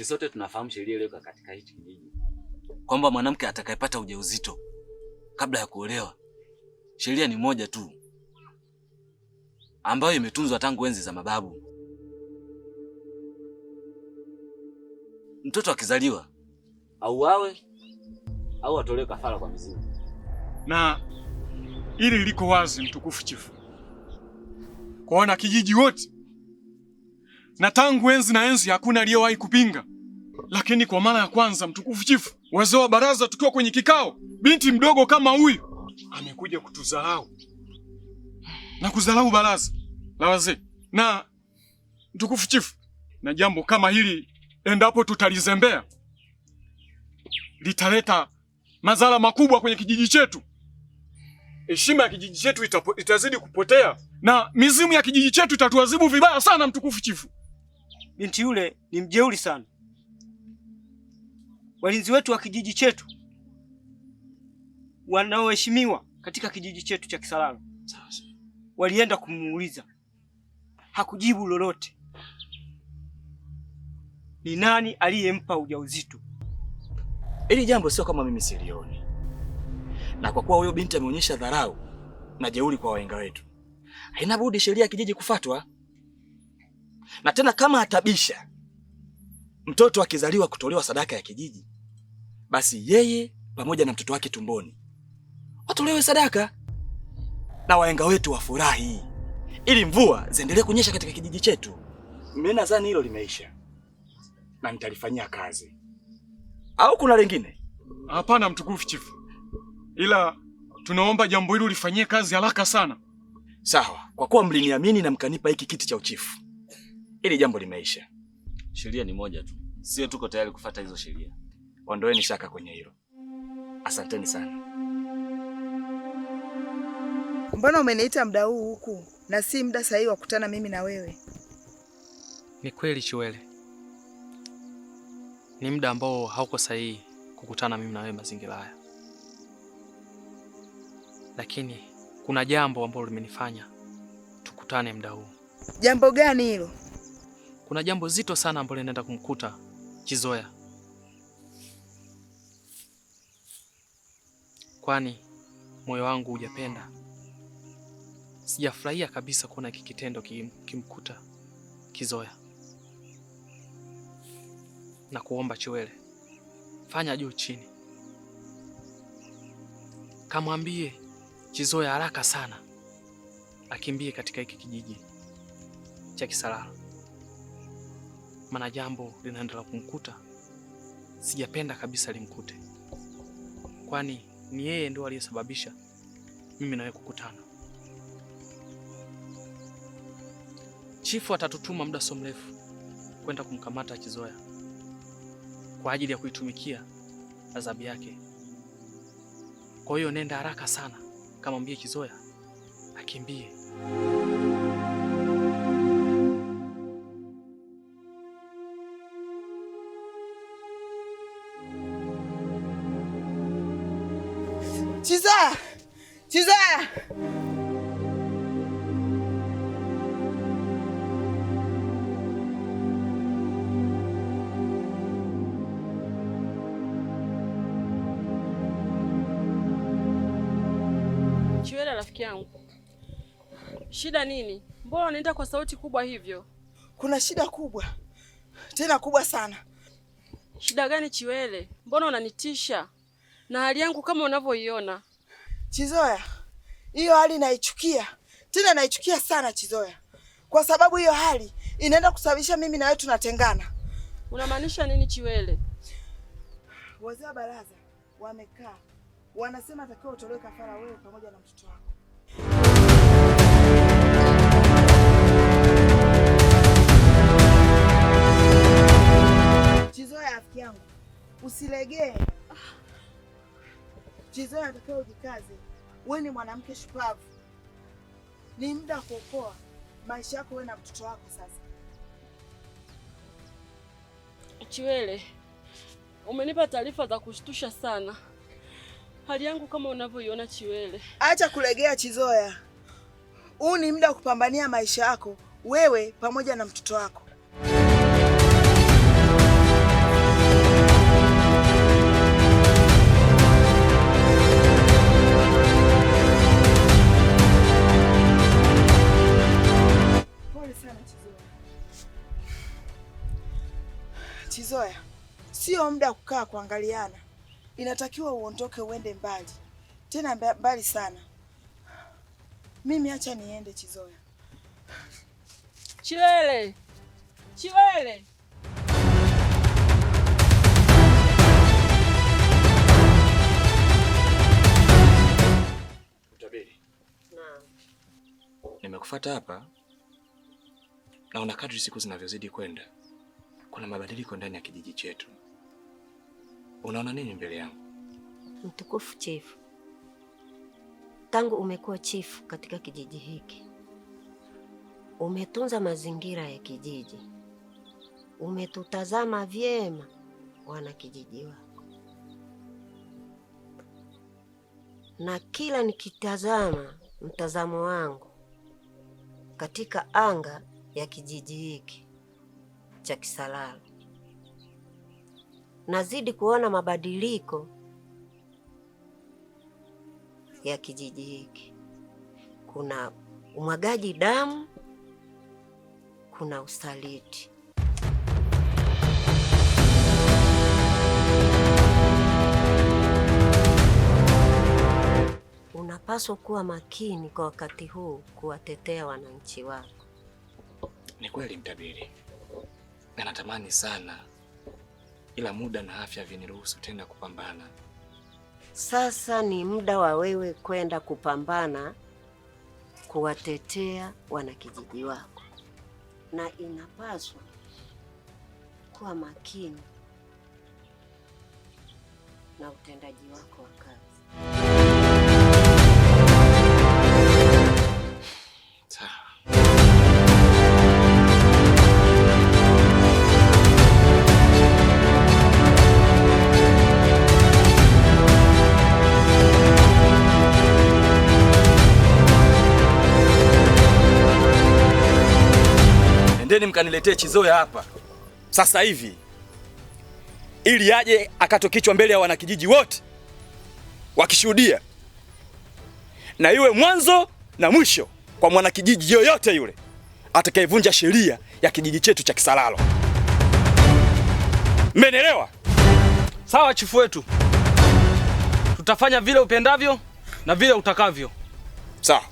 Sisi sote tunafahamu sheria ile katika hichi kijiji kwamba mwanamke atakayepata ujauzito kabla ya kuolewa, sheria ni moja tu ambayo imetunzwa tangu enzi za mababu. Mtoto akizaliwa auawe au atolewe kafara kwa mizimu. Na ili liko wazi, mtukufu chifu, kwa wana kijiji wote, na tangu enzi na enzi hakuna aliyewahi kupinga. Lakini kwa mara ya kwanza, mtukufu chifu, wazee wa baraza tukiwa kwenye kikao, binti mdogo kama huyu amekuja kutudharau na kudharau baraza la wazee. Na mtukufu chifu, na jambo kama hili endapo tutalizembea litaleta madhara makubwa kwenye kijiji chetu. Heshima ya kijiji chetu itazidi kupotea na mizimu ya kijiji chetu itatuadhibu vibaya sana, mtukufu chifu. Binti yule ni mjeuri sana. Walinzi wetu wa kijiji chetu wanaoheshimiwa katika kijiji chetu cha Kisalala walienda kumuuliza, hakujibu lolote. Ni nani aliyempa ujauzito? Hili jambo sio kama mimi silioni, na kwa kuwa huyo binti ameonyesha dharau na jeuri kwa wahenga wetu, haina budi sheria ya kijiji kufuatwa. Na tena kama atabisha mtoto akizaliwa kutolewa sadaka ya kijiji, basi yeye pamoja na mtoto wake tumboni watolewe sadaka na wahenga wetu wafurahi, ili mvua ziendelee kunyesha katika kijiji chetu. Mimi nadhani hilo limeisha na nitalifanyia kazi. Au kuna lingine? Hapana mtukufu chifu, ila tunaomba jambo hilo lifanyie kazi haraka sana. Sawa, kwa kuwa mliniamini na mkanipa hiki kiti cha uchifu, ili jambo limeisha. Sheria ni moja tu, sio tuko tayari kufuata hizo sheria. Ondoeni shaka kwenye hilo. Asanteni sana. Mbona umeniita muda huu huku na si muda sahihi wa kukutana mimi na wewe? Ni kweli Chiwele, ni muda ambao hauko sahihi kukutana mimi na wewe mazingira haya, lakini kuna jambo ambalo limenifanya tukutane muda huu. Jambo gani hilo? Kuna jambo zito sana ambalo linaenda kumkuta Chizoya, kwani moyo wangu hujapenda. Sijafurahia kabisa kuona hiki kitendo kimkuta Kizoya. Na kuomba Chiwele, fanya juu chini, kamwambie Chizoya haraka sana akimbie katika hiki kijiji cha Kisalala, maana jambo linaendelea kumkuta sijapenda kabisa limkute, kwani ni yeye ndo aliyesababisha mimi na wewe kukutana. Chifu atatutuma muda so mrefu kwenda kumkamata Chizoya kwa ajili ya kuitumikia adhabu yake. Kwa hiyo nenda haraka sana, kamwambie Chizoya akimbie. Chizoya! Chizoya! Chiwele rafiki yangu, shida nini? Mbona unaenda kwa sauti kubwa hivyo? Kuna shida kubwa, tena kubwa sana. Shida gani Chiwele? Mbona unanitisha na hali yangu kama unavyoiona? Chizoya, hiyo hali naichukia, tena naichukia sana Chizoya, kwa sababu hiyo hali inaenda kusababisha mimi na wewe tunatengana. Unamaanisha nini Chiwele? Wazee wa baraza wamekaa, wanasema atakiwa utolewe kafara wewe pamoja na mtoto wako. Chizoya rafiki yangu, usilegee. Chizoya atakiwa ujikaze. Wewe ni mwanamke shupavu. Ni muda kuokoa maisha yako wewe na mtoto wako sasa. Chiwele, umenipa taarifa za kushtusha sana. Hali yangu kama unavyoiona Chiwele. Acha kulegea Chizoya. Huu ni muda wa kupambania maisha yako wewe pamoja na mtoto wako. Chizoya, sio muda wa kukaa kuangaliana. Inatakiwa uondoke uende mbali. Tena mbali sana. Mimi acha niende Chizoya. Chiwele. Chiwele. Utabiri. Naam. Nimekufuata hapa. Naona kadri siku zinavyozidi kwenda, kuna mabadiliko ndani ya kijiji chetu. Unaona nini mbele yangu? Mtukufu chifu, tangu umekuwa chifu katika kijiji hiki, umetunza mazingira ya kijiji, umetutazama vyema wana kijiji wako, na kila nikitazama mtazamo wangu katika anga ya kijiji hiki cha Kisalalo, nazidi kuona mabadiliko ya kijiji hiki. Kuna umwagaji damu, kuna usaliti. Unapaswa kuwa makini kwa wakati huu kuwatetea wananchi wako. Ni kweli mtabiri, na natamani sana, ila muda na afya viniruhusu tena kupambana. Sasa ni muda wa wewe kwenda kupambana kuwatetea wanakijiji wako, na inapaswa kuwa makini na utendaji wako wa kazi. Endeni mkaniletee Chizoya hapa sasa hivi, ili aje akatwe kichwa mbele ya wanakijiji wote wakishuhudia, na iwe mwanzo na mwisho kwa mwanakijiji yoyote yule atakayevunja sheria ya kijiji chetu cha Kisalalo. Mmenielewa? Sawa chifu wetu, tutafanya vile upendavyo na vile utakavyo. Sawa.